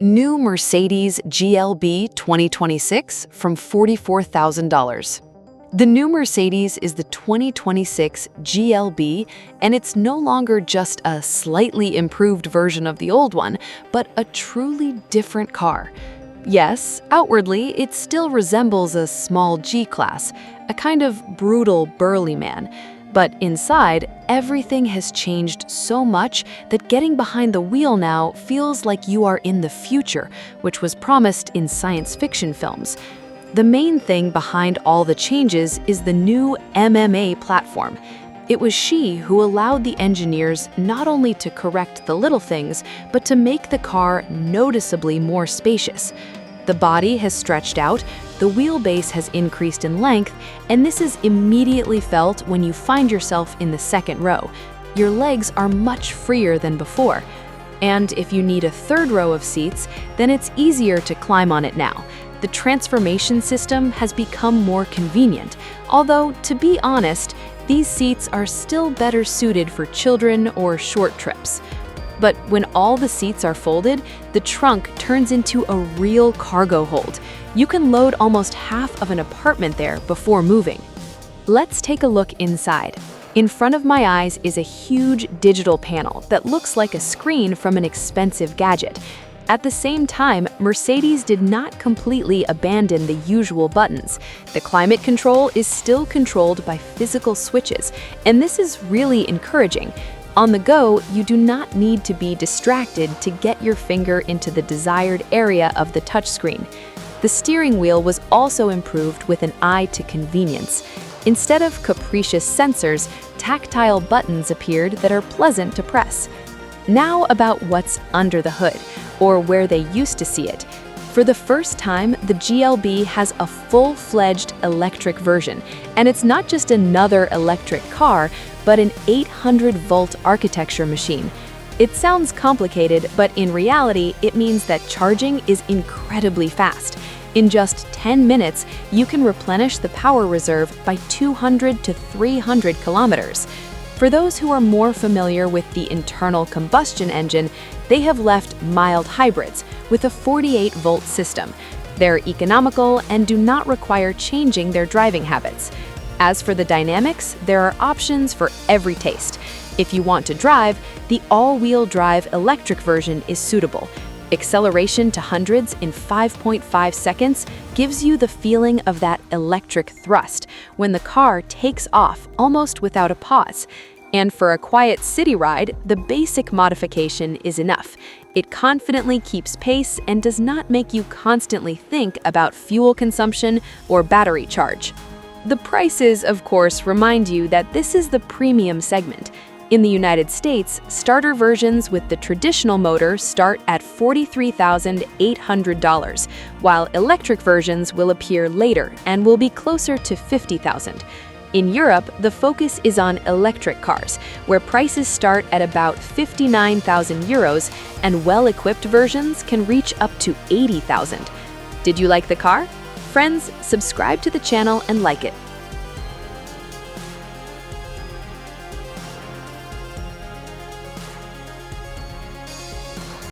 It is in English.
New Mercedes GLB 2026 from $44,000. The new Mercedes is the 2026 GLB, and it's no longer just a slightly improved version of the old one, but a truly different car. Yes, outwardly, it still resembles a small G-Class, a kind of brutal, burly man. But inside, everything has changed so much that getting behind the wheel now feels like you are in the future, which was promised in science fiction films. The main thing behind all the changes is the new MMA platform. It was she who allowed the engineers not only to correct the little things, but to make the car noticeably more spacious. The body has stretched out, the wheelbase has increased in length, and this is immediately felt when you find yourself in the second row. Your legs are much freer than before. And if you need a third row of seats, then it's easier to climb on it now. The transformation system has become more convenient, although, to be honest, these seats are still better suited for children or short trips. But when all the seats are folded, the trunk turns into a real cargo hold. You can load almost half of an apartment there before moving. Let's take a look inside. In front of my eyes is a huge digital panel that looks like a screen from an expensive gadget. At the same time, Mercedes did not completely abandon the usual buttons. The climate control is still controlled by physical switches, and this is really encouraging. On the go, you do not need to be distracted to get your finger into the desired area of the touchscreen. The steering wheel was also improved with an eye to convenience. Instead of capricious sensors, tactile buttons appeared that are pleasant to press. Now about what's under the hood, or where they used to see it. For the first time, the GLB has a full-fledged electric version, and it's not just another electric car, but an 800-volt architecture machine. It sounds complicated, but in reality, it means that charging is incredibly fast. In just 10 minutes, you can replenish the power reserve by 200 to 300 kilometers. For those who are more familiar with the internal combustion engine, they have left mild hybrids with a 48-volt system. They're economical and do not require changing their driving habits. As for the dynamics, there are options for every taste. If you want to drive, the all-wheel drive electric version is suitable. Acceleration to hundreds in 5.5 seconds gives you the feeling of that electric thrust when the car takes off almost without a pause. And for a quiet city ride, the basic modification is enough. It confidently keeps pace and does not make you constantly think about fuel consumption or battery charge. The prices, of course, remind you that this is the premium segment. In the United States, starter versions with the traditional motor start at $43,800, while electric versions will appear later and will be closer to $50,000. In Europe, the focus is on electric cars, where prices start at about 59,000 euros, and well-equipped versions can reach up to 80,000. Did you like the car? Friends, subscribe to the channel and like it.